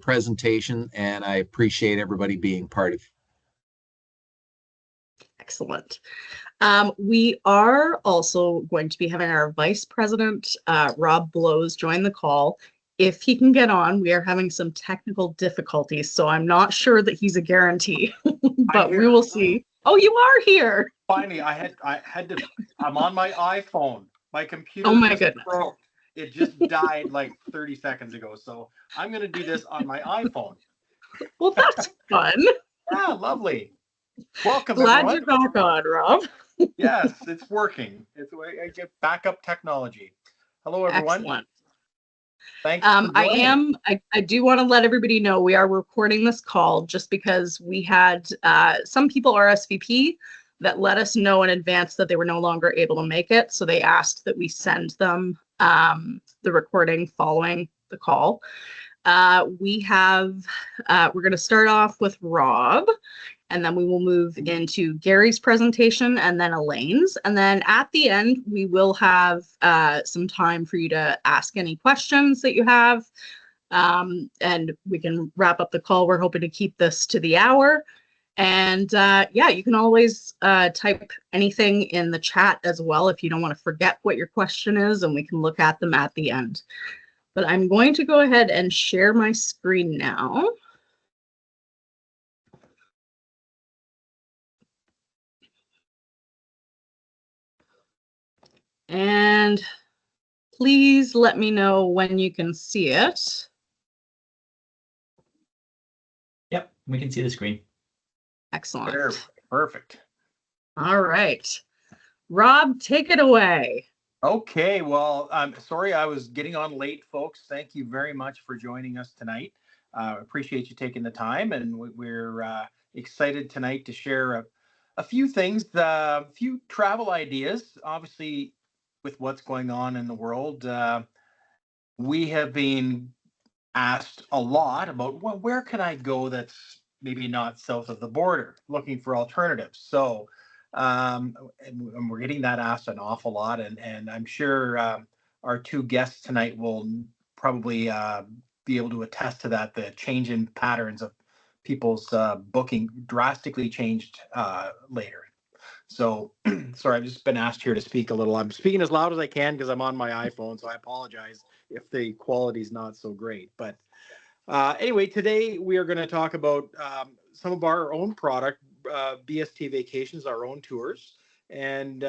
presentation, and I appreciate everybody being part of it. Excellent. We are also going to be having our Vice President, Rob Blows, join the call. If he can get on, we are having some technical difficulties, so I'm not sure that he's a guarantee, but we will see. Oh, you are here. Finally, I had to, I'm on my iPhone. My computer Oh my just goodness. broke. It just died like 30 seconds ago. So I'm going to do this on my iPhone. Well, that's fun. Yeah, lovely. Welcome, Glad everyone. you're back on, Rob. Yes, it's working. I get backup technology. Hello, everyone. Excellent. Thanks for joining. I do want to let everybody know we are recording this call just because we had some people RSVP that let us know in advance that they were no longer able to make it. So they asked that we send them the recording following the call. We're going to start off with Rob, and then we will move into Gary's presentation and then Elaine's. And then at the end, we will have some time for you to ask any questions that you have. And we can wrap up the call. We're hoping to keep this to the hour. And yeah, you can always type anything in the chat as well if you don't want to forget what your question is, and we can look at them at the end. But I'm going to go ahead and share my screen now. And please let me know when you can see it. Yep, we can see the screen. Excellent. Perfect. All right. Rob, take it away. Okay, well, I'm sorry I was getting on late, folks. Thank you very much for joining us tonight. Appreciate you taking the time, and we're excited tonight to share a few things, a few travel ideas. Obviously, with what's going on in the world, we have been asked a lot about, well, where can I go that's maybe not south of the border, looking for alternatives. So and we're getting that asked an awful lot, and I'm sure our two guests tonight will probably be able to attest to that. The change in patterns of people's booking drastically changed later. So sorry, I've just been asked here to speak a little. I'm speaking as loud as I can because I'm on my iPhone, so I apologize if the quality is not so great. But anyway, today we are going to talk about some of our own product, BST Vacations, our own tours, and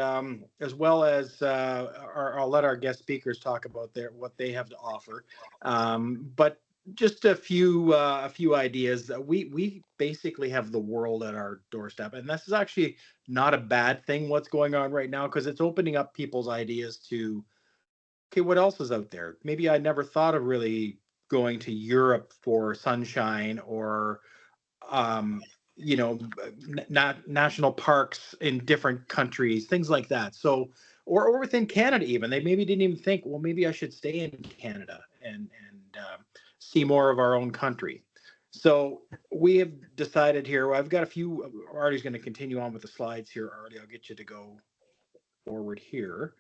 as well as I'll let our guest speakers talk about what they have to offer. But just a few ideas. We basically have the world at our doorstep, and this is actually not a bad thing. What's going on right now, because it's opening up people's ideas to, okay, what else is out there? Maybe I never thought of really going to Europe for sunshine, or national parks in different countries, things like that. So, or within Canada even, they maybe didn't even think, well, maybe I should stay in Canada and see more of our own country. So we have decided here, I've got a few, Artie's going to continue on with the slides here. Artie, I'll get you to go forward here.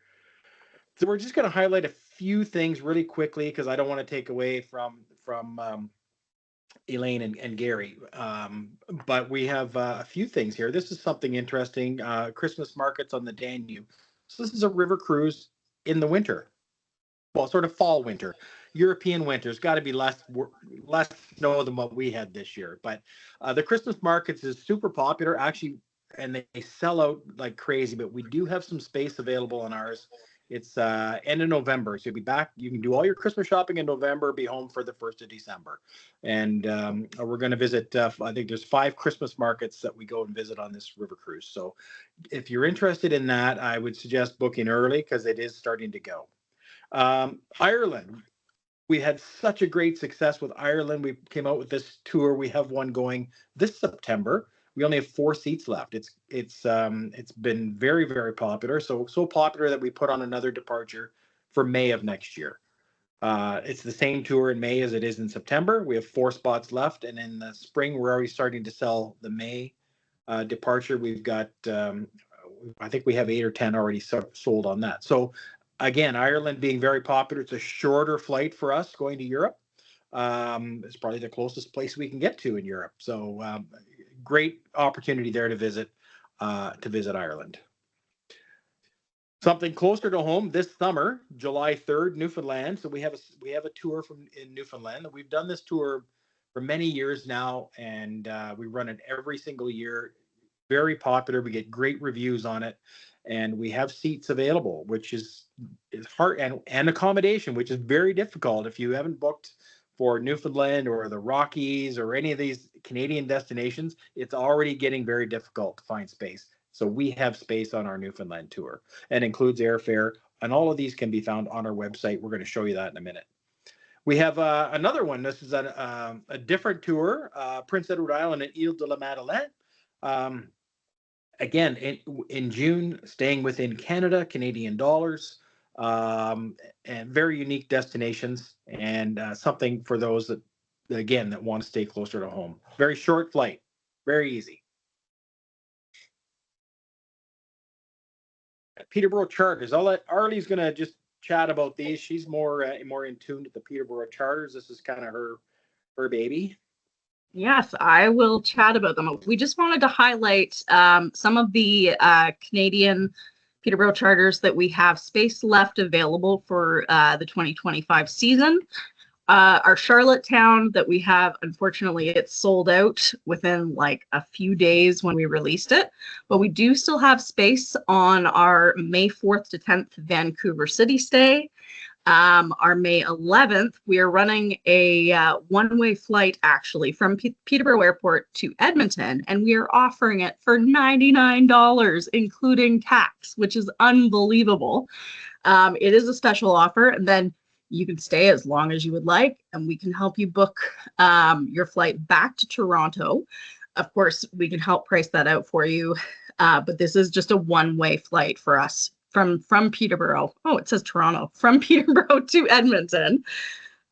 So we're just going to highlight a few things really quickly, because I don't want to take away from Elaine and Gary. But we have a few things here. This is something interesting. Christmas markets on the Danube. So this is a river cruise in the winter. Well, sort of fall winter. European winter's got to be less snow than what we had this year. But the Christmas markets is super popular, actually, and they sell out like crazy. But we do have some space available on ours. It's end of November, so you'll be back. You can do all your Christmas shopping in November, be home for the 1st of December. And we're going to visit, I think there's 5 Christmas markets that we go and visit on this river cruise. So if you're interested in that, I would suggest booking early, because it is starting to go. Ireland. We had such a great success with Ireland. We came out with this tour. We have one going this September. We only have 4 seats left. It's been very, very popular. So popular that we put on another departure for May of next year. It's the same tour in May as it is in September. We have 4 spots left, and in the spring we're already starting to sell the May departure. We've got I think we have 8 or 10 already sold on that. So again, Ireland being very popular. It's a shorter flight for us going to Europe. It's probably the closest place we can get to in Europe. So great opportunity there to visit Ireland. Something closer to home this summer, July 3rd, Newfoundland. So we have a tour in Newfoundland. We've done this tour for many years now, and we run it every single year. Very popular. We get great reviews on it, and we have seats available, which is hard, and accommodation, which is very difficult if you haven't booked for Newfoundland or the Rockies or any of these Canadian destinations. It's already getting very difficult to find space. So we have space on our Newfoundland tour, and includes airfare, and all of these can be found on our website. We're going to show you that in a minute. We have another one. This is a different tour, Prince Edward Island and Ile de la Madeleine. Again, in June, staying within Canada, Canadian dollars, and very unique destinations, and something for those that want to stay closer to home. Very short flight, very easy. Peterborough charters. I'll let Arlie's going to just chat about these. She's more in tune with the Peterborough charters. This is kind of her baby. Yes, I will chat about them. We just wanted to highlight some of the Canadian Peterborough charters that we have space left available for the 2025 season. Our Charlottetown that we have, unfortunately, it's sold out within like a few days when we released it, but we do still have space on our May 4th to 10th Vancouver City stay. Our May 11th, we are running a one-way flight actually from Peterborough Airport to Edmonton, and we are offering it for $99, including tax, which is unbelievable. It is a special offer, and then you can stay as long as you would like, and we can help you book your flight back to Toronto. Of course, we can help price that out for you, but this is just a one-way flight for us from Peterborough. Oh, it says Toronto. From Peterborough to Edmonton.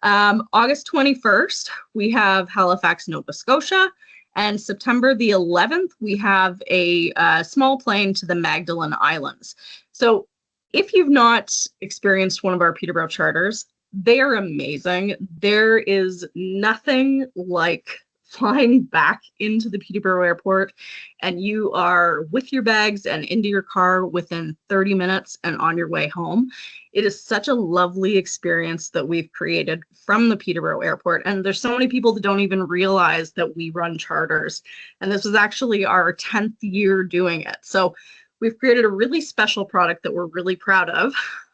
August 21st, we have Halifax, Nova Scotia. And September the 11th, we have a small plane to the Magdalen Islands. So if you've not experienced one of our Peterborough charters, they are amazing. There is nothing like flying back into the Peterborough Airport and you are with your bags and into your car within 30 minutes and on your way home. It is such a lovely experience that we've created from the Peterborough Airport. And there's so many people that don't even realize that we run charters. And this is actually our 10th year doing it. So we've created a really special product that we're really proud of.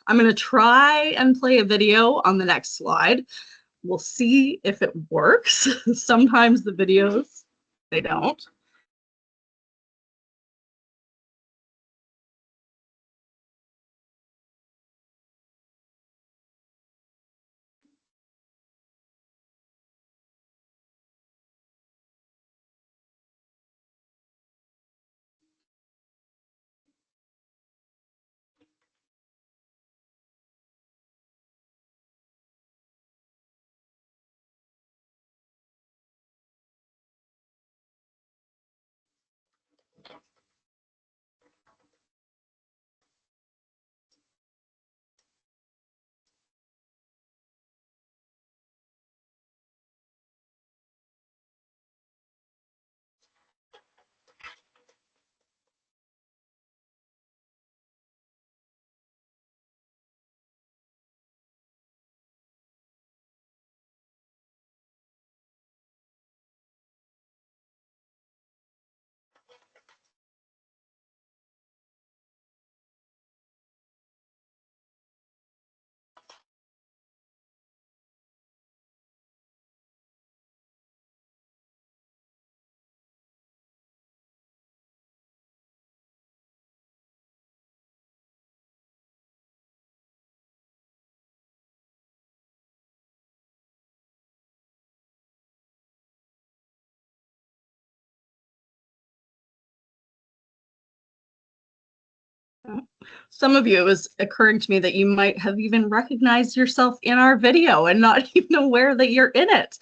I'm going to try and play a video on the next slide. We'll see if it works. Sometimes the videos, they don't. Some of you, it was occurring to me that you might have even recognized yourself in our video and not even aware that you're in it.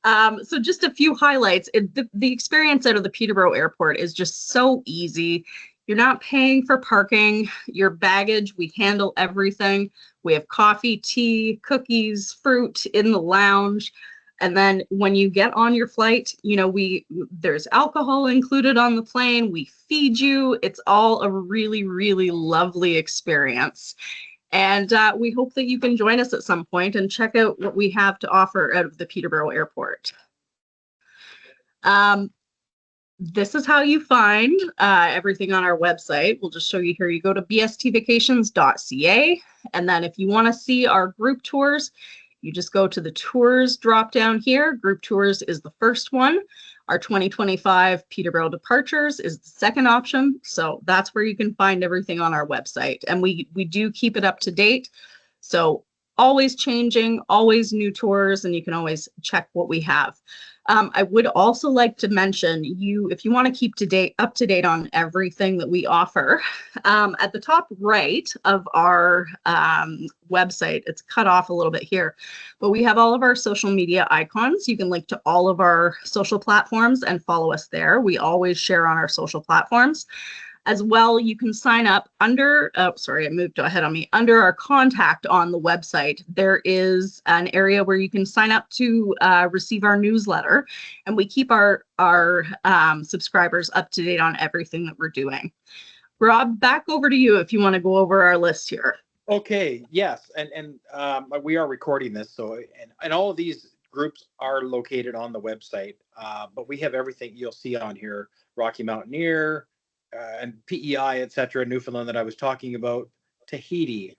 So just a few highlights. The experience out of the Peterborough Airport is just so easy. You're not paying for parking, your baggage, we handle everything. We have coffee, tea, cookies, fruit in the lounge. And then when you get on your flight, there's alcohol included on the plane. We feed you. It's all a really, really lovely experience. And we hope that you can join us at some point and check out what we have to offer out of the Peterborough Airport. This is how you find everything on our website. We'll just show you here. You go to bstvacations.ca. And then if you want to see our group tours, you just go to the tours drop down here. Group tours is the first one. Our 2025 Peterborough departures is the second option. So that's where you can find everything on our website. And we do keep it up to date. So always changing, always new tours, and you can always check what we have. I would also like to mention, if you want to keep up to date on everything that we offer, at the top right of our website, it's cut off a little bit here, but we have all of our social media icons. You can link to all of our social platforms and follow us there. We always share on our social platforms. As well, you can sign up under, under our contact on the website. There is an area where you can sign up to receive our newsletter, and we keep our subscribers up to date on everything that we're doing. Rob, back over to you if you want to go over our list here. Okay, yes, and we are recording this, so and all of these groups are located on the website, but we have everything you'll see on here: Rocky Mountaineer, and PEI, etc., Newfoundland that I was talking about, Tahiti,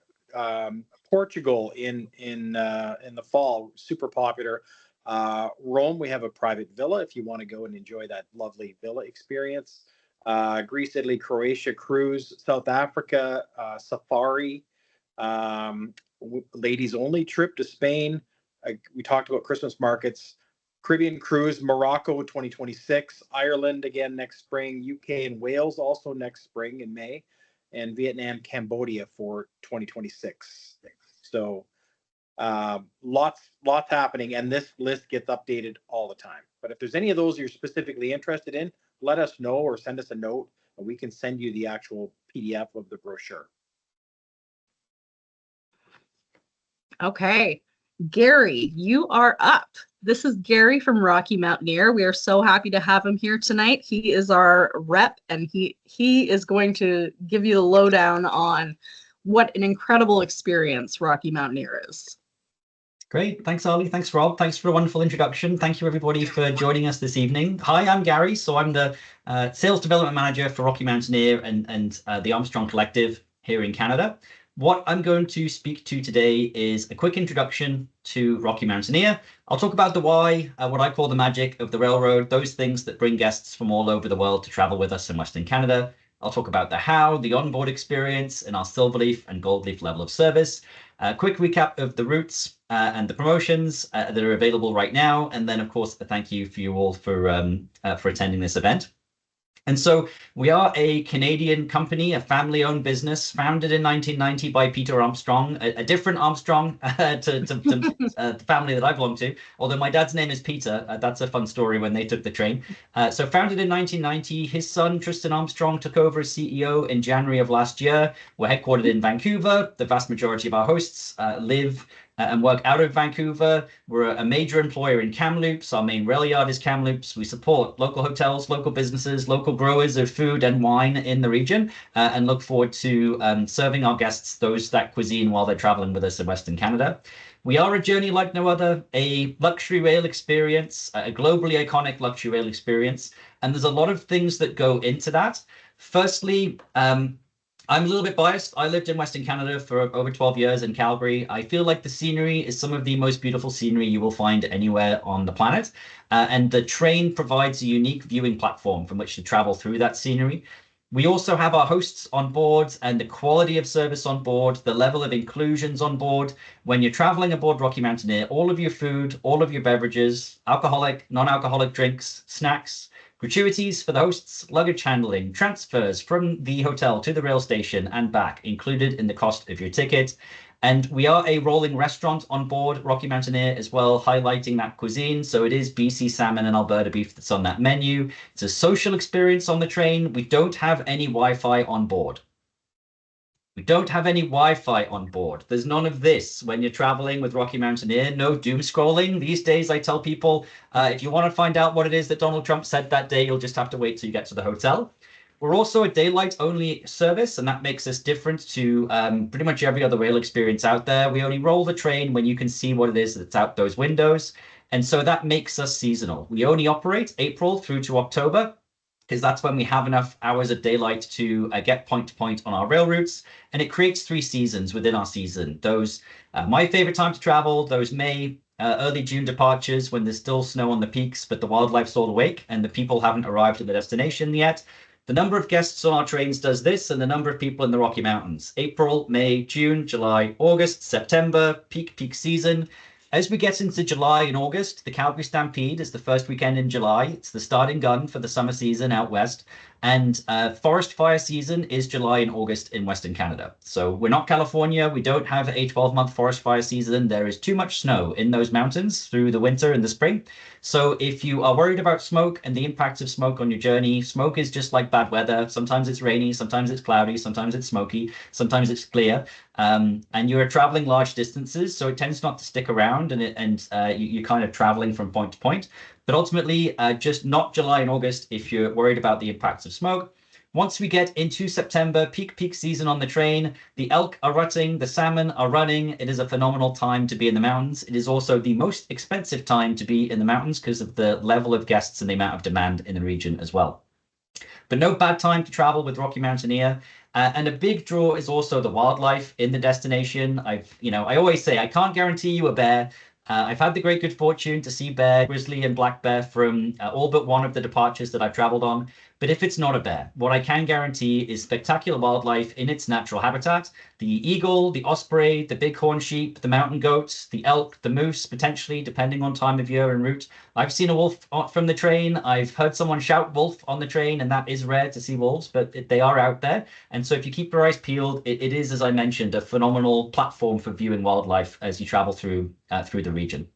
Portugal in the fall, super popular. Rome, we have a private villa if you want to go and enjoy that lovely villa experience. Greece, Italy, Croatia cruise, South Africa safari, ladies only trip to Spain. We talked about Christmas markets. Caribbean cruise, Morocco 2026, Ireland again next spring, UK and Wales also next spring in May, and Vietnam, Cambodia for 2026. So lots happening, and this list gets updated all the time. But if there's any of those you're specifically interested in, let us know or send us a note, and we can send you the actual PDF of the brochure. Okay, Gary, you are up. This is Gary from Rocky Mountaineer. We are so happy to have him here tonight. He is our rep, and he is going to give you the lowdown on what an incredible experience Rocky Mountaineer is. Great. Thanks, Arlie. Thanks, Rob. Thanks for a wonderful introduction. Thank you, everybody, for joining us this evening. Hi, I'm Gary. So I'm the Sales Development Manager for Rocky Mountaineer and the Armstrong Collective here in Canada. What I'm going to speak to today is a quick introduction to Rocky Mountaineer. I'll talk about the why, what I call the magic of the railroad, those things that bring guests from all over the world to travel with us in Western Canada. I'll talk about the how, the onboard experience, and our Silverleaf and Goldleaf level of service. A quick recap of the routes and the promotions that are available right now. And then, of course, a thank you for you all for attending this event. And so we are a Canadian company, a family-owned business founded in 1990 by Peter Armstrong, a different Armstrong to the family that I belong to. Although my dad's name is Peter, that's a fun story when they took the train. So founded in 1990, his son Tristan Armstrong took over as CEO in January of last year. We're headquartered in Vancouver. The vast majority of our hosts live and work out of Vancouver. We're a major employer in Kamloops. Our main rail yard is Kamloops. We support local hotels, local businesses, local growers of food and wine in the region, and look forward to serving our guests that cuisine while they're traveling with us in Western Canada. We are a journey like no other, a luxury rail experience, a globally iconic luxury rail experience. And there's a lot of things that go into that. Firstly, I'm a little bit biased. I lived in Western Canada for over 12 years in Calgary. I feel like the scenery is some of the most beautiful scenery you will find anywhere on the planet. And the train provides a unique viewing platform from which to travel through that scenery. We also have our hosts on board and the quality of service on board, the level of inclusions on board. When you're traveling aboard Rocky Mountaineer, all of your food, all of your beverages, alcoholic, non-alcoholic drinks, snacks, gratuities for the hosts, luggage handling, transfers from the hotel to the rail station and back included in the cost of your ticket. And we are a rolling restaurant on board Rocky Mountaineer as well, highlighting that cuisine. So it is BC salmon and Alberta beef that's on that menu. It's a social experience on the train. We don't have any Wi-Fi on board. We don't have any Wi-Fi on board. There's none of this when you're traveling with Rocky Mountaineer. No doom scrolling. These days, I tell people, if you want to find out what it is that Donald Trump said that day, you'll just have to wait till you get to the hotel. We're also a daylight-only service, and that makes us different to pretty much every other rail experience out there. We only roll the train when you can see what it is that's out those windows, and so that makes us seasonal. We only operate April through to October, because that's when we have enough hours of daylight to get point to point on our rail routes. And it creates 3 seasons within our season. Those, my favorite time to travel, those May, early June departures when there's still snow on the peaks, but the wildlife's all awake and the people haven't arrived at the destination yet. The number of guests on our trains does this, and the number of people in the Rocky Mountains. April, May, June, July, August, September, peak season. As we get into July and August, the Calgary Stampede is the first weekend in July. It's the starting gun for the summer season out west. And forest fire season is July and August in Western Canada. So we're not California. We don't have a 12-month forest fire season. There is too much snow in those mountains through the winter and the spring. So if you are worried about smoke and the impacts of smoke on your journey, smoke is just like bad weather. Sometimes it's rainy, sometimes it's cloudy, sometimes it's smoky, sometimes it's clear. And you're traveling large distances, so it tends not to stick around, and you're kind of traveling from point to point. But ultimately, just not July and August if you're worried about the impacts of smoke. Once we get into September, peak season on the train, the elk are rutting, the salmon are running. It is a phenomenal time to be in the mountains. It is also the most expensive time to be in the mountains because of the level of guests and the amount of demand in the region as well. But no bad time to travel with Rocky Mountaineer. And a big draw is also the wildlife in the destination. I always say I can't guarantee you a bear. I've had the great good fortune to see bear, grizzly, and black bear from all but one of the departures that I've traveled on. But if it's not a bear, what I can guarantee is spectacular wildlife in its natural habitat. The eagle, the osprey, the bighorn sheep, the mountain goats, the elk, the moose, potentially, depending on time of year and route. I've seen a wolf from the train. I've heard someone shout wolf on the train, and that is rare to see wolves, but they are out there. And so if you keep your eyes peeled, it is, as I mentioned, a phenomenal platform for viewing wildlife as you travel through the region.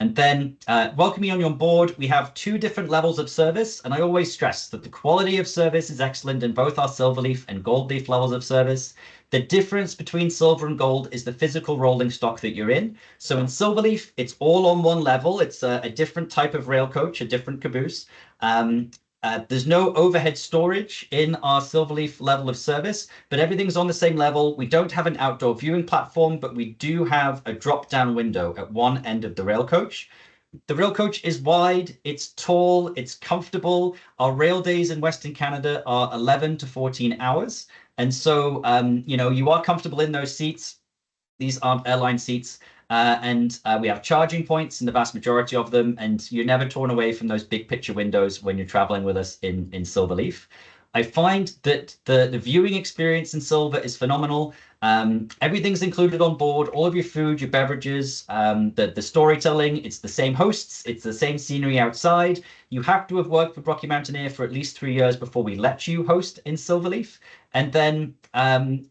And then welcoming you on board, we have 2 different levels of service. And I always stress that the quality of service is excellent in both our Silverleaf and Goldleaf levels of service. The difference between silver and gold is the physical rolling stock that you're in. So in Silverleaf, it's all on one level. It's a different type of rail coach, a different caboose. There's no overhead storage in our Silverleaf level of service, but everything's on the same level. We don't have an outdoor viewing platform, but we do have a drop-down window at one end of the rail coach. The rail coach is wide, it's tall, it's comfortable. Our rail days in Western Canada are 11 to 14 hours. And so, you are comfortable in those seats. These aren't airline seats. And we have charging points in the vast majority of them, and you're never torn away from those big picture windows when you're traveling with us in Silverleaf. I find that the viewing experience in Silver is phenomenal. Everything's included on board, all of your food, your beverages, the storytelling, it's the same hosts, it's the same scenery outside. You have to have worked with Rocky Mountaineer for at least 3 years before we let you host in Silverleaf. And then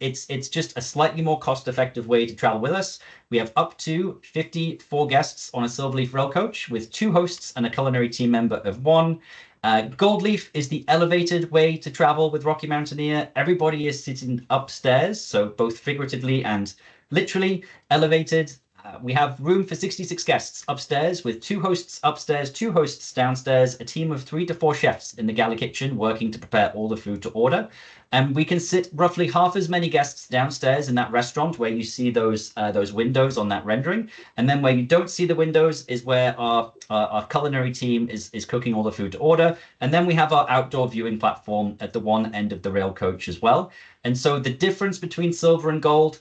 it's just a slightly more cost-effective way to travel with us. We have up to 54 guests on a Silverleaf rail coach with 2 hosts and a culinary team member of 1. Goldleaf is the elevated way to travel with Rocky Mountaineer. Everybody is sitting upstairs, so both figuratively and literally elevated. We have room for 66 guests upstairs with 2 hosts upstairs, 2 hosts downstairs, a team of 3 to 4 chefs in the galley kitchen working to prepare all the food to order. And we can sit roughly half as many guests downstairs in that restaurant where you see those windows on that rendering. And then where you don't see the windows is where our culinary team is cooking all the food to order. And then we have our outdoor viewing platform at the one end of the rail coach as well. And so the difference between silver and gold,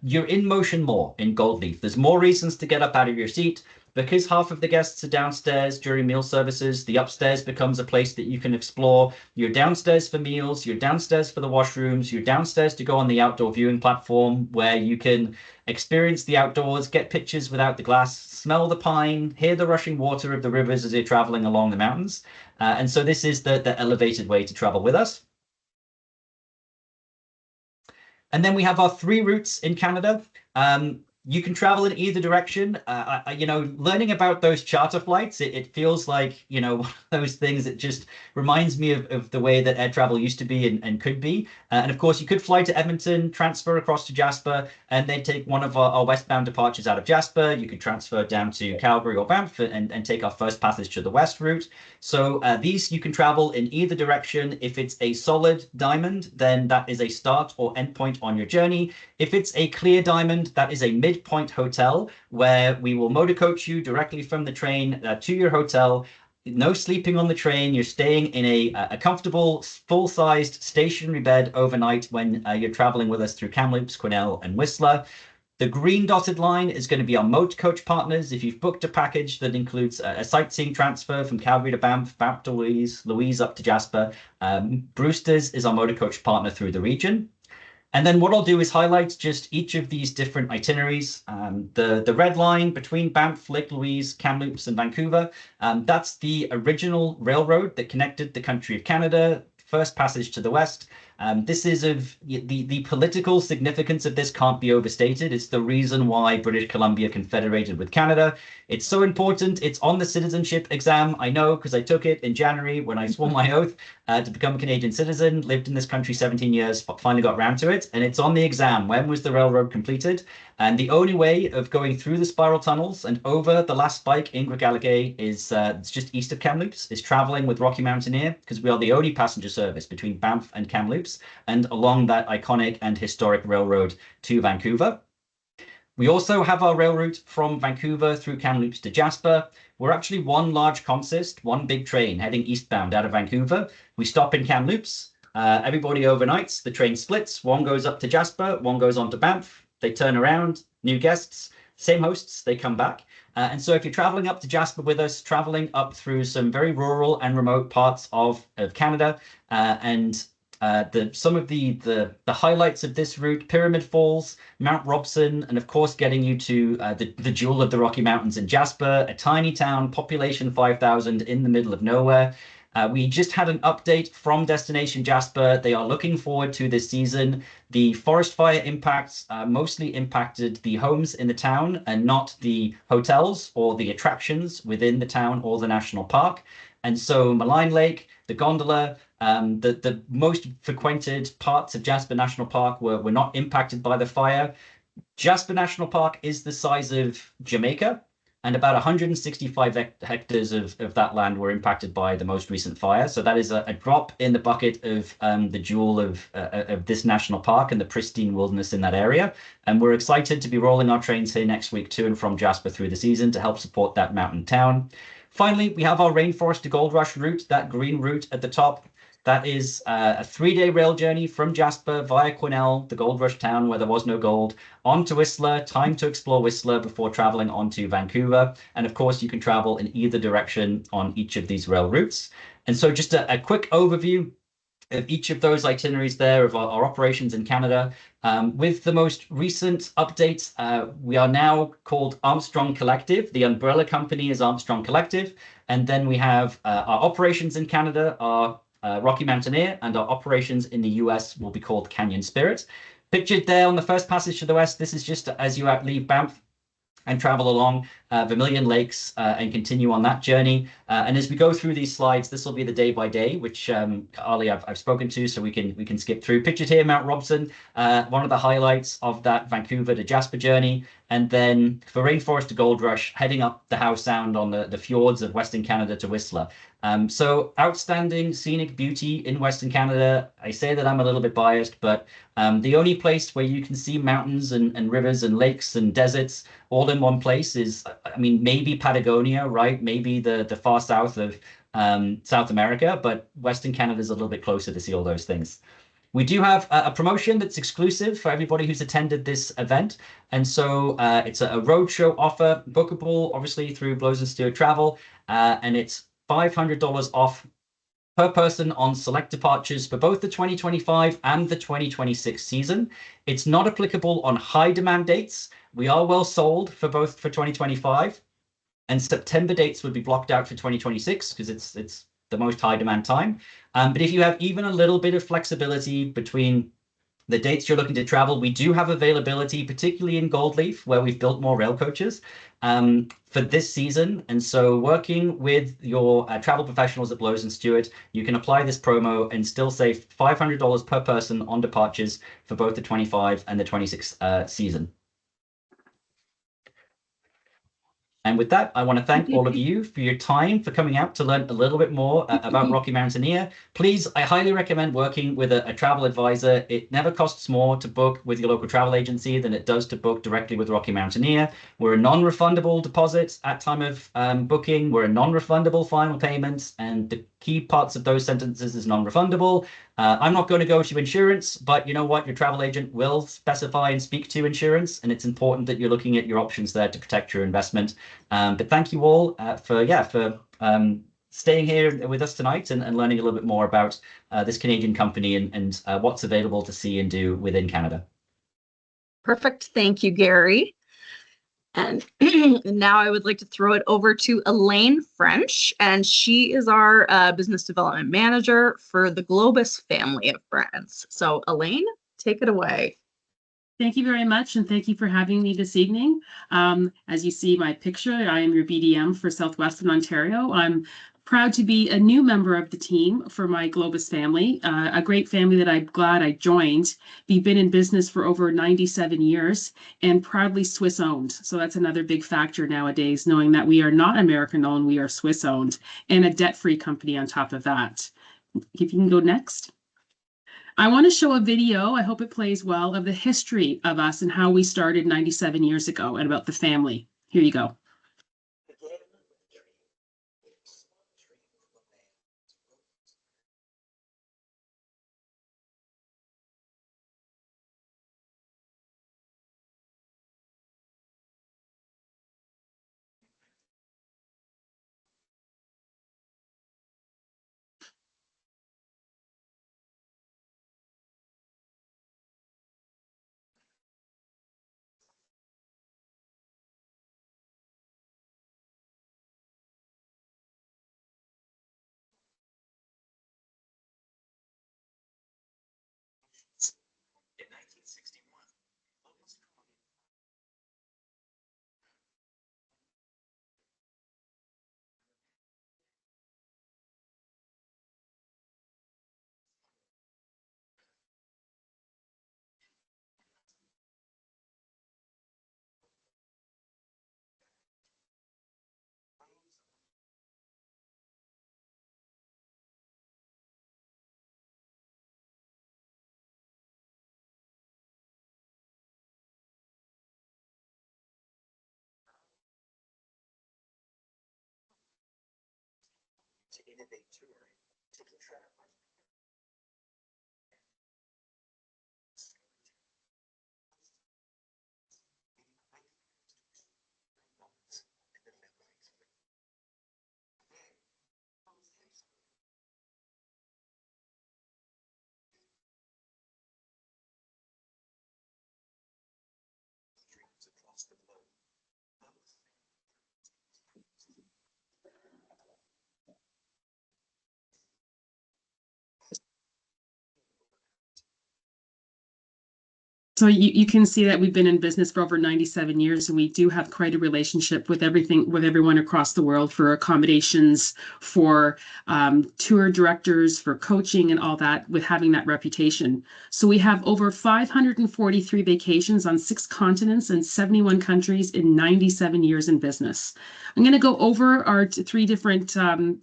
you're in motion more in Goldleaf. There's more reasons to get up out of your seat. Because half of the guests are downstairs during meal services, the upstairs becomes a place that you can explore. You're downstairs for meals, you're downstairs for the washrooms, you're downstairs to go on the outdoor viewing platform where you can experience the outdoors, get pictures without the glass, smell the pine, hear the rushing water of the rivers as you're traveling along the mountains. And so this is the elevated way to travel with us. And then we have our 3 routes in Canada. You can travel in either direction. Learning about those charter flights, it feels like, one of those things that just reminds me of the way that air travel used to be and could be. And of course, you could fly to Edmonton, transfer across to Jasper, and then take one of our westbound departures out of Jasper. You could transfer down to Calgary or Banff and take our first passage to the west route. So these you can travel in either direction. If it's a solid diamond, then that is a start or end point on your journey. If it's a clear diamond, that is a midpoint hotel where we will motor coach you directly from the train to your hotel. No sleeping on the train. You're staying in a comfortable, full-sized stationary bed overnight when you're traveling with us through Kamloops, Quesnel, and Whistler. The green dotted line is going to be our motor coach partners. If you've booked a package that includes a sightseeing transfer from Calgary to Banff, Banff to Louise up to Jasper, Brewster's is our motor coach partner through the region. And then what I'll do is highlight just each of these different itineraries. The red line between Banff, Lake Louise, Kamloops, and Vancouver, that's the original railroad that connected the country of Canada, first passage to the west. This is the political significance of this can't be overstated. It's the reason why British Columbia confederated with Canada. It's so important. It's on the citizenship exam. I know because I took it in January when I swore my oath to become a Canadian citizen, lived in this country 17 years, finally got around to it. And it's on the exam. When was the railroad completed? And the only way of going through the spiral tunnels and over the last spike in Invergallagay is it's just east of Kamloops, is traveling with Rocky Mountaineer, because we are the only passenger service between Banff and Kamloops and along that iconic and historic railroad to Vancouver. We also have our rail route from Vancouver through Kamloops to Jasper. We're actually one large consist, one big train heading eastbound out of Vancouver. We stop in Kamloops. Everybody overnights. The train splits. One goes up to Jasper, one goes on to Banff. They turn around, new guests, same hosts, they come back. And so if you're traveling up to Jasper with us, traveling up through some very rural and remote parts of Canada, some of the highlights of this route: Pyramid Falls, Mount Robson, and of course getting you to the jewel of the Rocky Mountains in Jasper, a tiny town, population 5,000 in the middle of nowhere. We just had an update from Destination Jasper. They are looking forward to this season. The forest fire impacts mostly impacted the homes in the town and not the hotels or the attractions within the town or the national park. And so Malign Lake, the gondola, the most frequented parts of Jasper National Park were not impacted by the fire. Jasper National Park is the size of Jamaica, and about 165 hectares of that land were impacted by the most recent fire. So that is a drop in the bucket of the jewel of this national park and the pristine wilderness in that area. And we're excited to be rolling our trains here next week to and from Jasper through the season to help support that mountain town. Finally, we have our Rainforest to Gold Rush route, that green route at the top. That is a 3-day rail journey from Jasper via Quesnel, the gold rush town where there was no gold, on to Whistler, time to explore Whistler before traveling on to Vancouver. And of course, you can travel in either direction on each of these rail routes. And so just a quick overview of each of those itineraries there of our operations in Canada. With the most recent updates, we are now called Armstrong Collective. The umbrella company is Armstrong Collective. And then we have our operations in Canada are Rocky Mountaineer, and our operations in the US will be called Canyon Spirit. Pictured there on the first passage to the west, this is just as you leave Banff and travel along Vermilion Lakes and continue on that journey. And as we go through these slides, this will be the day by day, which Ali I've spoken to, so we can skip through. Pictured here, Mount Robson, one of the highlights of that Vancouver to Jasper journey. And then for Rainforest to Gold Rush, heading up the Howe Sound on the fjords of Western Canada to Whistler. So outstanding scenic beauty in Western Canada. I say that I'm a little bit biased, but the only place where you can see mountains and rivers and lakes and deserts all in one place is, I mean, maybe Patagonia, right? Maybe the far south of South America, but Western Canada is a little bit closer to see all those things. We do have a promotion that's exclusive for everybody who's attended this event. And so it's a roadshow offer, bookable, obviously, through Blows and Stewart Travel. And it's $500 off per person on select departures for both the 2025 and the 2026 season. It's not applicable on high demand dates. We are well sold for both for 2025. And September dates would be blocked out for 2026 because it's the most high demand time. But if you have even a little bit of flexibility between the dates you're looking to travel. We do have availability, particularly in Gold Leaf, where we've built more rail coaches for this season. And so working with your travel professionals at Blows and Stewart, you can apply this promo and still save $500 per person on departures for both the 25 and the 26 season. And with that, I want to thank all of you for your time, for coming out to learn a little bit more about Rocky Mountaineer. Please, I highly recommend working with a travel advisor. It never costs more to book with your local travel agency than it does to book directly with Rocky Mountaineer. We're a non-refundable deposit at time of booking. We're a non-refundable final payment, and the key parts of those sentences is non-refundable. I'm not going to go to insurance, but you know what? Your travel agent will specify and speak to insurance, and it's important that you're looking at your options there to protect your investment. But thank you all for staying here with us tonight and learning a little bit more about this Canadian company and what's available to see and do within Canada. Perfect. Thank you, Gary. And now I would like to throw it over to Elaine French, and she is our business development manager for the Globus family of brands. So Elaine, take it away. Thank you very much, and thank you for having me this evening. As you see my picture, I am your BDM for Southwestern Ontario. I'm proud to be a new member of the team for my Globus family, a great family that I'm glad I joined. We've been in business for over 97 years and proudly Swiss owned. So that's another big factor nowadays, knowing that we are not American owned, we are Swiss owned, and a debt-free company on top of that. If you can go next. I want to show a video, I hope it plays well, of the history of us and how we started 97 years ago and about the family. Here you go. In 1961, to innovate touring, taking travel. Across the globe. So you can see that we've been in business for over 97 years, and we do have quite a relationship with everyone across the world for accommodations, for tour directors, for coaching and all that, with having that reputation. So we have over 543 vacations on 6 continents and 71 countries in 97 years in business. I'm going to go over our 3 different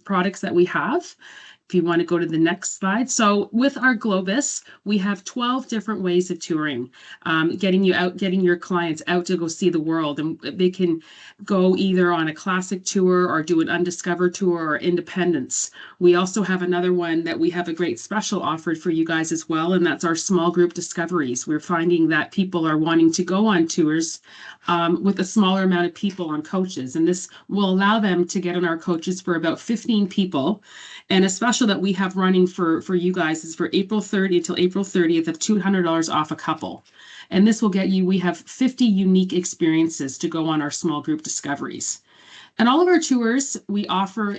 products that we have. If you want to go to the next slide. So with our Globus, we have 12 different ways of touring, getting your clients out to go see the world. And they can go either on a classic tour or do an undiscovered tour or independence. We also have another one that we have a great special offered for you guys as well, and that's our small group discoveries. We're finding that people are wanting to go on tours with a smaller amount of people on coaches, and this will allow them to get on our coaches for about 15 people. And a special that we have running for you guys is for April 30th till April 30th of $200 off a couple. And this will get you, we have 50 unique experiences to go on our small group discoveries. And all of our tours, we offer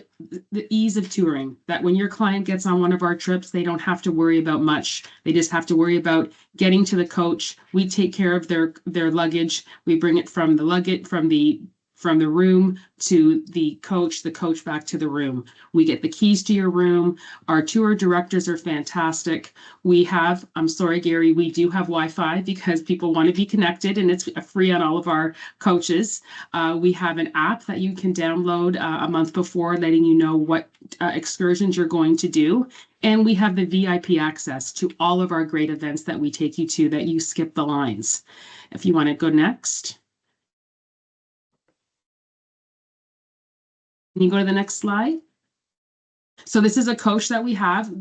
the ease of touring, that when your client gets on one of our trips, they don't have to worry about much. They just have to worry about getting to the coach. We take care of their luggage. We bring it from the luggage, from the room to the coach back to the room. We get the keys to your room. Our tour directors are fantastic. We have, I'm sorry, Gary, we do have Wi-Fi because people want to be connected, and it's free on all of our coaches. We have an app that you can download a month before, letting you know what excursions you're going to do. And we have the VIP access to all of our great events that we take you to, that you skip the lines. If you want to go next. Can you go to the next slide? So this is a coach that we have.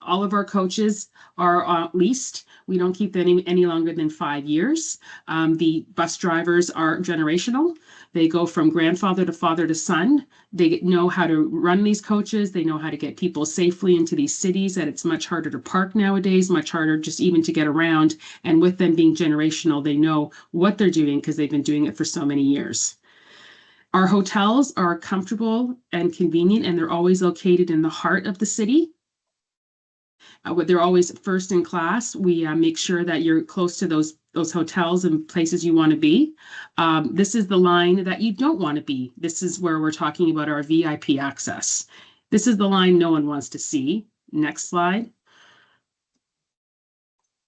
All of our coaches are leased. We don't keep them any longer than 5 years. The bus drivers are generational. They go from grandfather to father to son. They know how to run these coaches. They know how to get people safely into these cities, that it's much harder to park nowadays, much harder just even to get around. And with them being generational, they know what they're doing because they've been doing it for so many years. Our hotels are comfortable and convenient, and they're always located in the heart of the city. They're always first in class. We make sure that you're close to those hotels and places you want to be. This is the line that you don't want to be. This is where we're talking about our VIP access. This is the line no one wants to see. Next slide.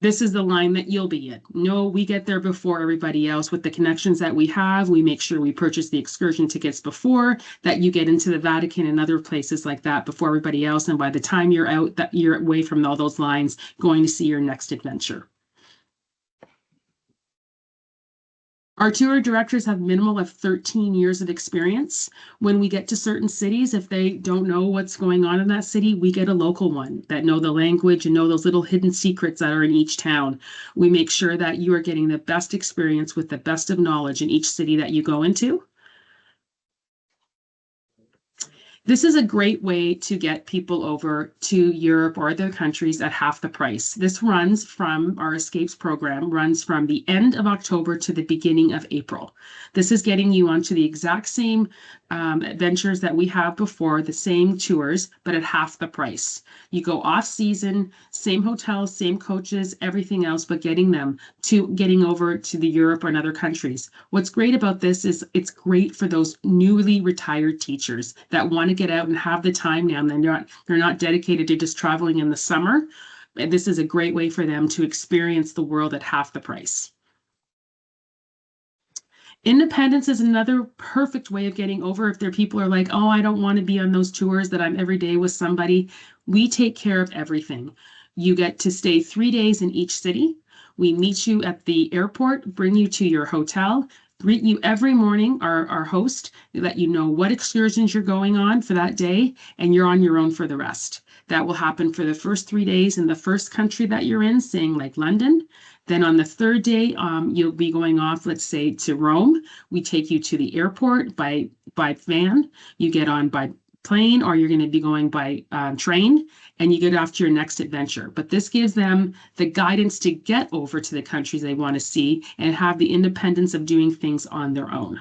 This is the line that you'll be in. No, we get there before everybody else with the connections that we have. We make sure we purchase the excursion tickets before, that you get into the Vatican and other places like that before everybody else. And by the time you're out, that you're away from all those lines, going to see your next adventure. Our tour directors have minimum of 13 years of experience. When we get to certain cities, if they don't know what's going on in that city, we get a local one that know the language and know those little hidden secrets that are in each town. We make sure that you are getting the best experience with the best of knowledge in each city that you go into. This is a great way to get people over to Europe or other countries at half the price. This runs from our Escapes program, runs from the end of October to the beginning of April. This is getting you onto the exact same adventures that we have before, the same tours, but at half the price. You go off season, same hotels, same coaches, everything else, but getting over to the Europe and other countries. What's great about this is it's great for those newly retired teachers that want to get out and have the time now, and they're not dedicated to just traveling in the summer. And this is a great way for them to experience the world at half the price. Independence is another perfect way of getting over. If there are people who are like, oh, I don't want to be on those tours that I'm every day with somebody. We take care of everything. You get to stay 3 days in each city. We meet you at the airport, bring you to your hotel, greet you every morning, our host, let you know what excursions you're going on for that day, and you're on your own for the rest. That will happen for the first 3 days in the first country that you're in, saying like London. Then on the third day, you'll be going off, let's say, to Rome. We take you to the airport by van. You get on by plane, or you're going to be going by train, and you get off to your next adventure. But this gives them the guidance to get over to the countries they want to see and have the independence of doing things on their own.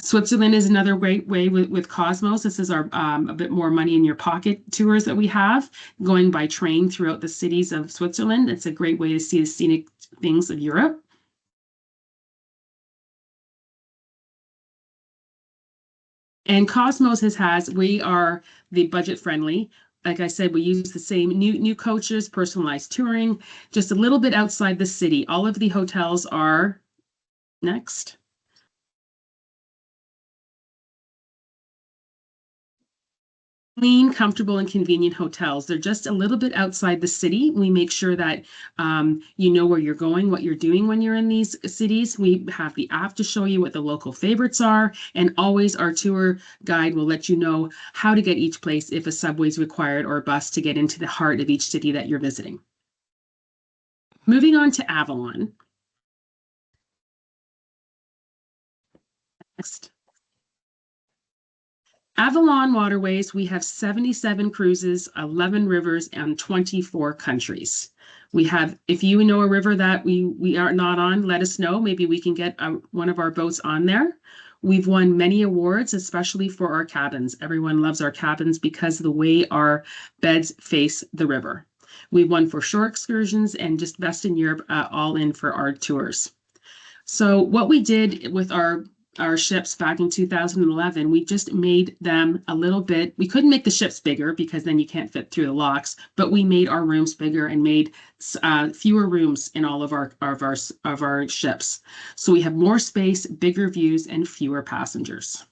Switzerland is another great way with Cosmos. This is our a bit more money in your pocket tours that we have, going by train throughout the cities of Switzerland. It's a great way to see the scenic things of Europe. And Cosmos we are the budget friendly. Like I said, we use the same new coaches, personalized touring, just a little bit outside the city. All of the hotels are next. Clean, comfortable, and convenient hotels. They're just a little bit outside the city. We make sure that you know where you're going, what you're doing when you're in these cities. We have the app to show you what the local favorites are, and always our tour guide will let you know how to get each place if a subway is required or a bus to get into the heart of each city that you're visiting. Moving on to Avalon. Next. Avalon Waterways, we have 77 cruises, 11 rivers, and 24 countries. We have, if you know a river that we are not on, let us know. Maybe we can get one of our boats on there. We've won many awards, especially for our cabins. Everyone loves our cabins because of the way our beds face the river. We've won for shore excursions and just best in Europe, all in for our tours. So what we did with our ships back in 2011, we just made them a little bit. We couldn't make the ships bigger because then you can't fit through the locks, but we made our rooms bigger and made fewer rooms in all of our ships. So we have more space, bigger views, and fewer passengers.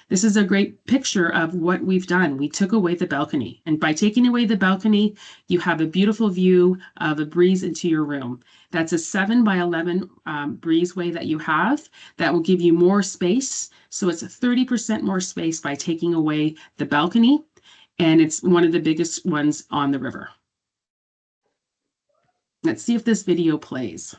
This is a great picture of what we've done. We took away the balcony, and by taking away the balcony, you have a beautiful view of a breeze into your room. That's a 7x11 breezeway that you have that will give you more space. So it's a 30% more space by taking away the balcony, and it's one of the biggest ones on the river. Let's see if this video plays.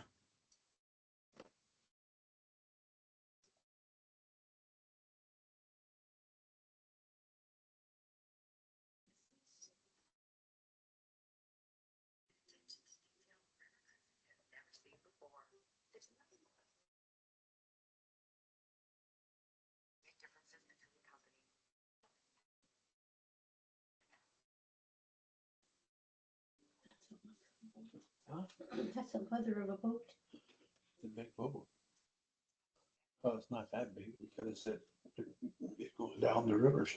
That's a mother of a boat. The big boat. Well, it's not that big because it goes down the rivers.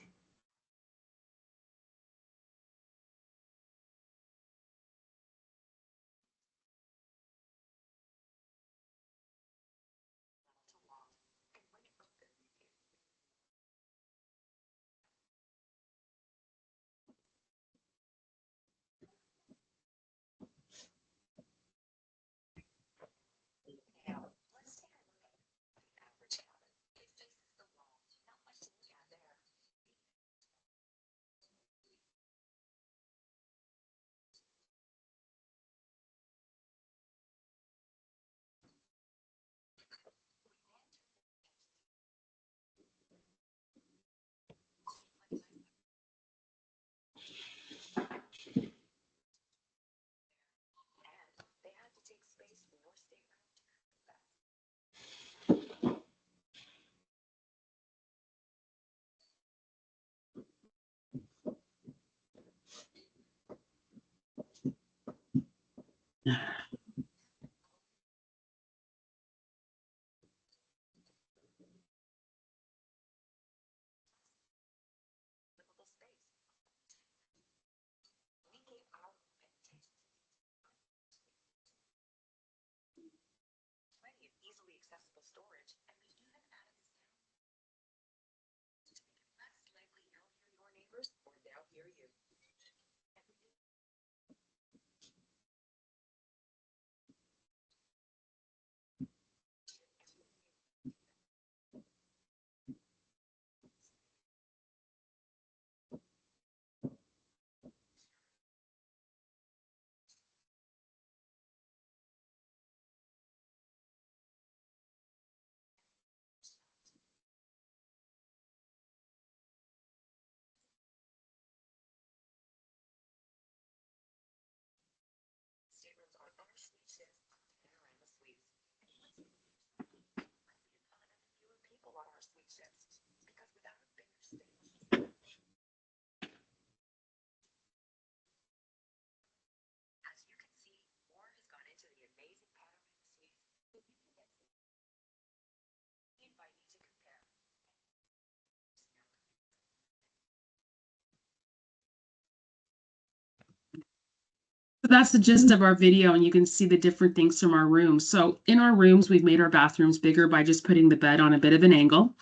That's the gist of our video, and you can see the different things from our rooms. So in our rooms, we've made our bathrooms bigger by just putting the bed on a bit of an angle.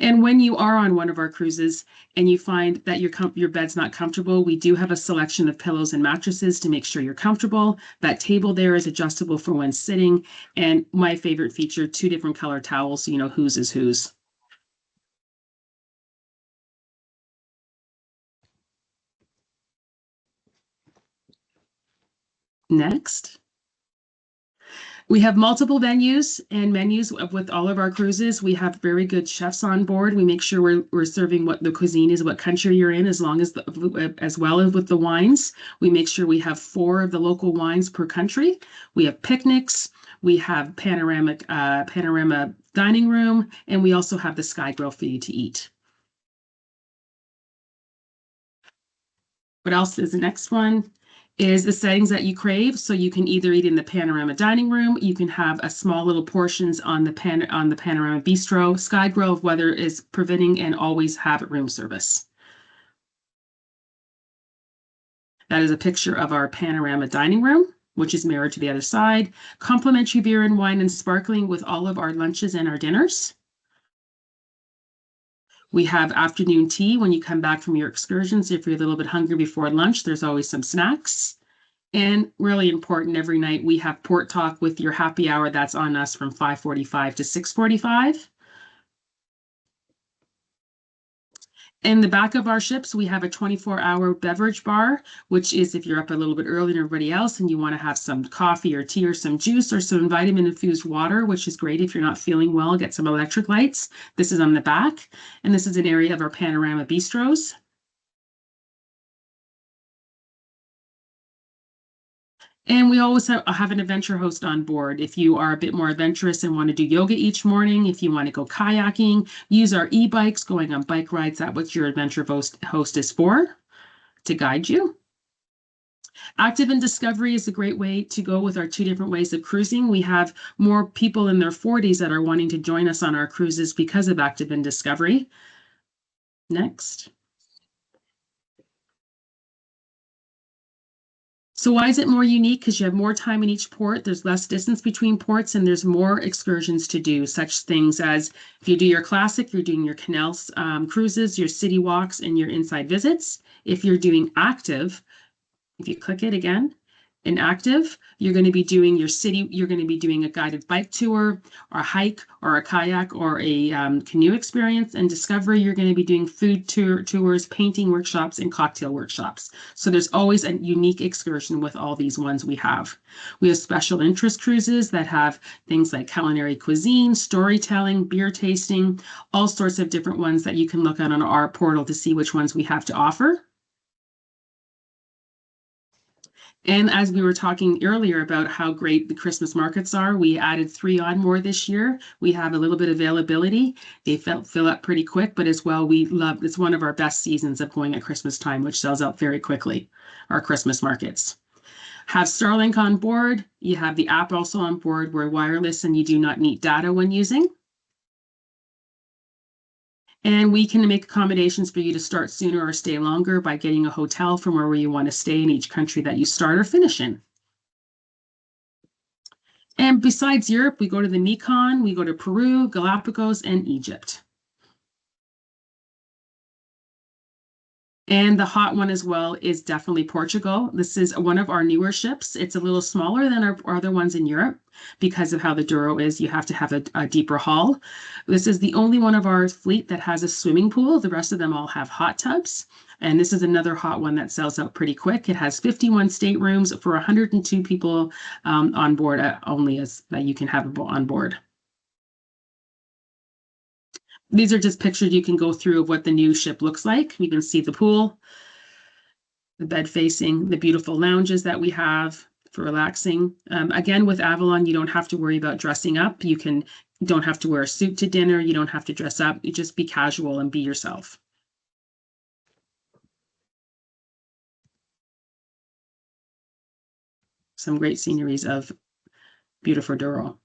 And when you are on one of our cruises and you find that your bed's not comfortable, we do have a selection of pillows and mattresses to make sure you're comfortable. That table there is adjustable for when sitting. And my favorite feature, 2 different color towels, so you know whose is whose. Next. We have multiple venues and menus with all of our cruises. We have very good chefs on board. We make sure we're serving what the cuisine is, what country you're in, as long as as well as with the wines. We make sure we have 4 of the local wines per country. We have picnics. We have panorama dining room, and we also have the Sky Grill for you to eat. What else is the next one? Is the settings that you crave. So you can either eat in the panorama dining room, you can have a small little portions on the panorama bistro. Sky Grill of weather is preventing and always have room service. That is a picture of our panorama dining room, which is mirrored to the other side. Complimentary beer and wine and sparkling with all of our lunches and our dinners. We have afternoon tea when you come back from your excursions. If you're a little bit hungry before lunch, there's always some snacks. And really important, every night we have Port Talk with your happy hour. That's on us from 5:45 to 6:45. In the back of our ships, we have a 24-hour beverage bar, which is if you're up a little bit earlier than everybody else and you want to have some coffee or tea or some juice or some vitamin-infused water, which is great if you're not feeling well, get some electric lights. This is on the back, and this is an area of our panorama bistros. And we always have an adventure host on board. If you are a bit more adventurous and want to do yoga each morning, if you want to go kayaking, use our e-bikes, going on bike rides, that's what your adventure host is for, to guide you. Active and Discovery is a great way to go with our 2 different ways of cruising. We have more people in their 40s that are wanting to join us on our cruises because of Active and Discovery. Next. So why is it more unique? Because you have more time in each port, there's less distance between ports, and there's more excursions to do, such things as if you do your classic, you're doing your canal cruises, your city walks, and your inside visits. If you're doing active, if you click it again, in active, you're going to be doing your city, you're going to be doing a guided bike tour or a hike or a kayak or a canoe experience. And Discovery, you're going to be doing food tours, painting workshops, and cocktail workshops. So there's always a unique excursion with all these ones we have. We have special interest cruises that have things like culinary cuisine, storytelling, beer tasting, all sorts of different ones that you can look at on our portal to see which ones we have to offer. And as we were talking earlier about how great the Christmas markets are, we added 3 on more this year. We have a little bit of availability. They fill up pretty quick, but as well, it's one of our best seasons of going at Christmas time, which sells out very quickly, our Christmas markets. Have Starlink on board. You have the app also on board. We're wireless and you do not need data when using. And we can make accommodations for you to start sooner or stay longer by getting a hotel from wherever you want to stay in each country that you start or finish in. And besides Europe, we go to the Mekong, we go to Peru, Galapagos, and Egypt. And the hot one as well is definitely Portugal. This is one of our newer ships. It's a little smaller than our other ones in Europe because of how the Douro is. You have to have a deeper hull. This is the only one of our fleet that has a swimming pool. The rest of them all have hot tubs. And this is another hot one that sells out pretty quick. It has 51 staterooms for 102 people on board only that you can have on board. These are just pictures you can go through of what the new ship looks like. You can see the pool, the bed facing, the beautiful lounges that we have for relaxing. Again, with Avalon, you don't have to worry about dressing up. You don't have to wear a suit to dinner. You don't have to dress up. You just be casual and be yourself. Some great sceneries of beautiful Douro.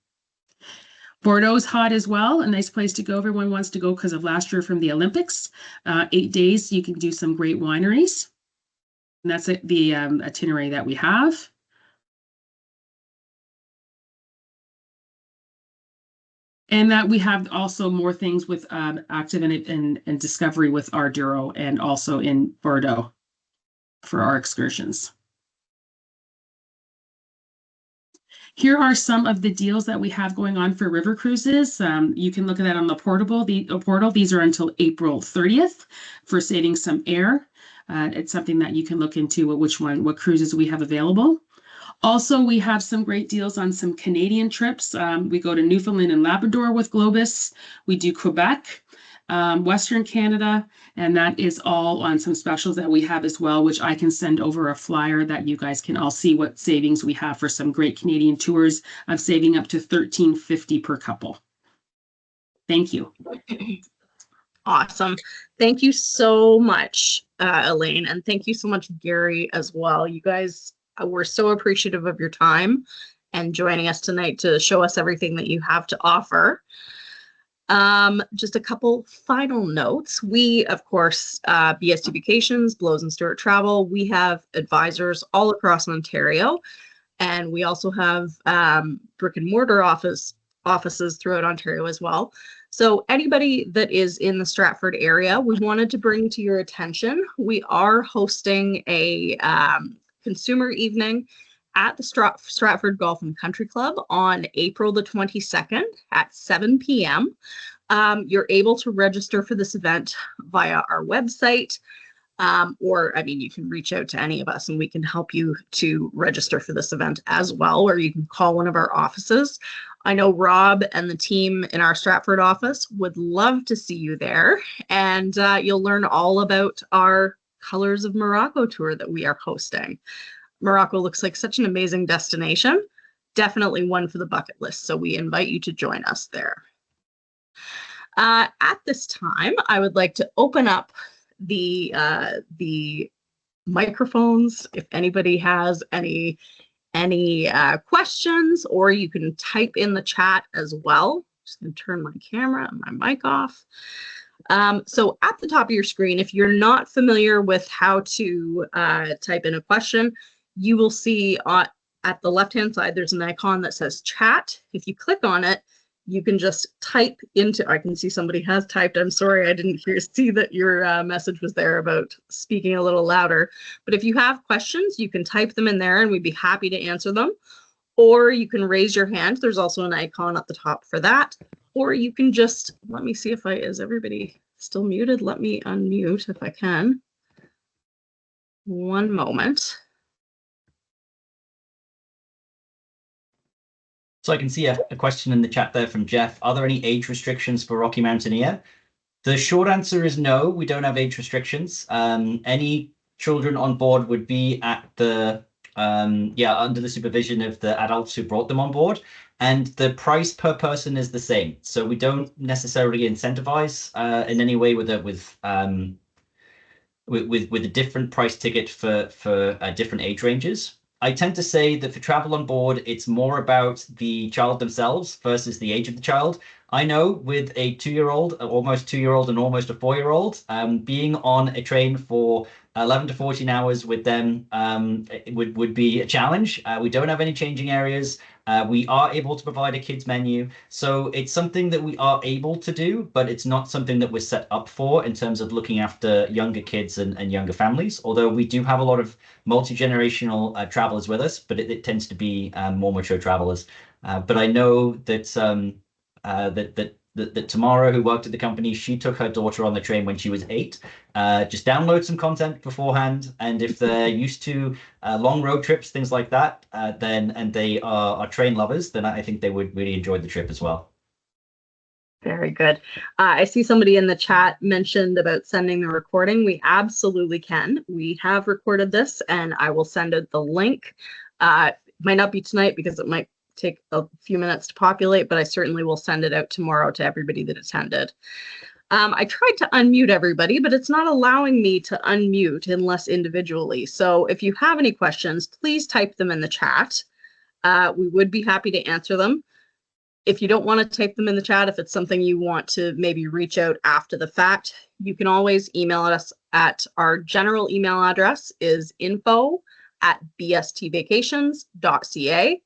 Bordeaux's hot as well, a nice place to go. Everyone wants to go because of last year from the Olympics. 8 days, you can do some great wineries. And that's the itinerary that we have. And that we have also more things with Active and Discovery with our Douro and also in Bordeaux for our excursions. Here are some of the deals that we have going on for river cruises. You can look at that on the portal. These are until April 30th for saving some air. It's something that you can look into what cruises we have available. Also, we have some great deals on some Canadian trips. We go to Newfoundland and Labrador with Globus. We do Quebec, Western Canada, and that is all on some specials that we have as well, which I can send over a flyer that you guys can all see what savings we have for some great Canadian tours of saving up to $13.50 per couple. Thank you. Awesome. Thank you so much, Elaine, and thank you so much, Gary, as well. You guys, we're so appreciative of your time and joining us tonight to show us everything that you have to offer. Just a couple final notes. We, of course, BST Vacations, Blows and Stewart Travel, we have advisors all across Ontario, and we also have brick and mortar offices throughout Ontario as well. So anybody that is in the Stratford area, we wanted to bring to your attention, we are hosting a consumer evening at the Stratford Golf and Country Club on April the 22nd at 7 p.m. You're able to register for this event via our website, or, I mean, you can reach out to any of us and we can help you to register for this event as well, or you can call one of our offices. I know Rob and the team in our Stratford office would love to see you there, and you'll learn all about our Colors of Morocco tour that we are hosting. Morocco looks like such an amazing destination, definitely one for the bucket list, so we invite you to join us there. At this time, I would like to open up the microphones if anybody has any questions, or you can type in the chat as well. Just gonna turn my camera and my mic off. So at the top of your screen, if you're not familiar with how to type in a question, you will see at the left-hand side, there's an icon that says chat. If you click on it, you can just type into, I can see somebody has typed, I'm sorry, I didn't see that your message was there about speaking a little louder. But if you have questions, you can type them in there and we'd be happy to answer them. Or you can raise your hand. There's also an icon at the top for that. Or you can just, let me see if is everybody still muted? Let me unmute if I can. One moment. So I can see a question in the chat there from Jeff. Are there any age restrictions for Rocky Mountaineer? The short answer is no, we don't have age restrictions. Any children on board would be at the, under the supervision of the adults who brought them on board. And the price per person is the same. So we don't necessarily incentivize in any way with a different price ticket for different age ranges. I tend to say that for travel on board, it's more about the child themselves versus the age of the child. I know with a 2-year-old, almost 2-year-old and almost a 4-year-old, being on a train for 11 to 14 hours with them it would be a challenge. We don't have any changing areas. We are able to provide a kids menu. So it's something that we are able to do, but it's not something that we're set up for in terms of looking after younger kids and younger families. Although we do have a lot of multi-generational travelers with us, but it tends to be more mature travelers. But I know that that Tamara, who worked at the company, she took her daughter on the train when she was 8. Just download some content beforehand, and if they're used to long road trips, things like that, and they are train lovers, then I think they would really enjoy the trip as well. Very good. I see somebody in the chat mentioned about sending the recording. We absolutely can. We have recorded this, and I will send out the link. It might not be tonight because it might take a few minutes to populate, but I certainly will send it out tomorrow to everybody that attended. I tried to unmute everybody, but it's not allowing me to unmute unless individually. So if you have any questions, please type them in the chat. We would be happy to answer them. If you don't want to type them in the chat, if it's something you want to maybe reach out after the fact, you can always email us at our general email address is info@bstvacations.ca.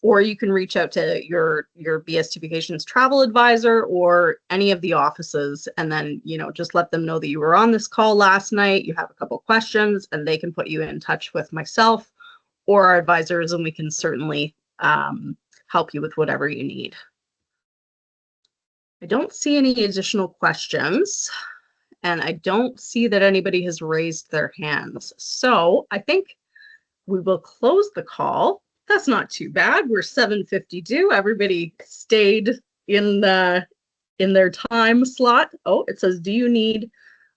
Or you can reach out to your BST Vacations travel advisor or any of the offices, and then, just let them know that you were on this call last night, you have a couple questions, and they can put you in touch with myself or our advisors, and we can certainly help you with whatever you need. I don't see any additional questions, and I don't see that anybody has raised their hands. So I think we will close the call. That's not too bad. We're 7:52. Everybody stayed in their time slot. Oh, it says, do you need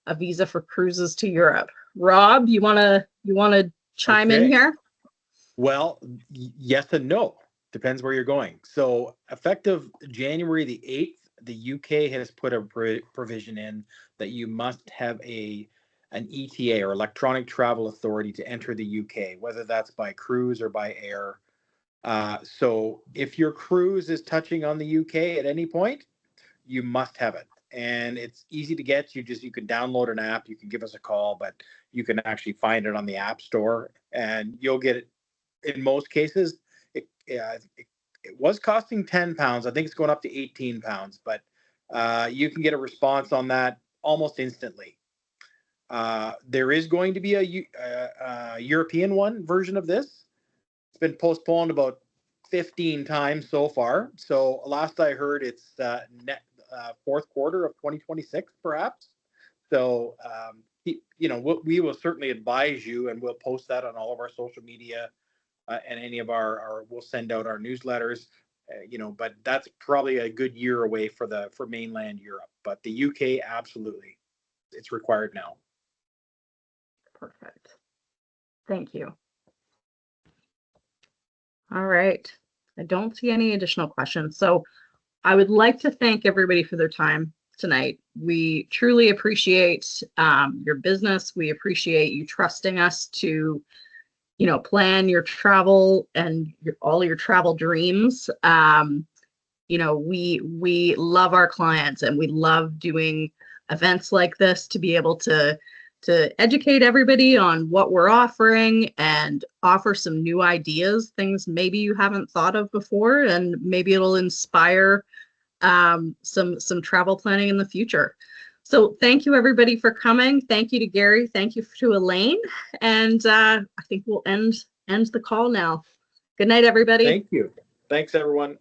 a visa for cruises to Europe? Rob, you wanna chime in Okay. here? Well, yes and no. Depends where you're going. So effective January the 8th, the UK has put a provision in that you must have an ETA, or electronic travel authority, to enter the UK, whether that's by cruise or by air. So if your cruise is touching on the UK at any point, you must have it. And it's easy to get. You can download an app, you can give us a call, but you can actually find it on the App Store, and you'll get it. In most cases, it was costing £10. I think it's going up to £18, but you can get a response on that almost instantly. There is going to be a European one version of this. It's been postponed about 15 times so far. So last I heard, it's fourth quarter of 2026, perhaps. So we will certainly advise you, and we'll post that on all of our social media, and any of we'll send out our newsletters. But that's probably a good year away for mainland Europe. But the UK, absolutely, it's required now. Perfect. Thank you. All right. I don't see any additional questions. So I would like to thank everybody for their time tonight. We truly appreciate your business. We appreciate you trusting us to, plan your travel and all your travel dreams. We love our clients, and we love doing events like this to be able to educate everybody on what we're offering and offer some new ideas, things maybe you haven't thought of before, and maybe it'll inspire some travel planning in the future. So thank you, everybody, for coming. Thank you to Gary. Thank you to Elaine. And I think we'll end the call now. Good night, everybody. Thank you. Thanks, everyone.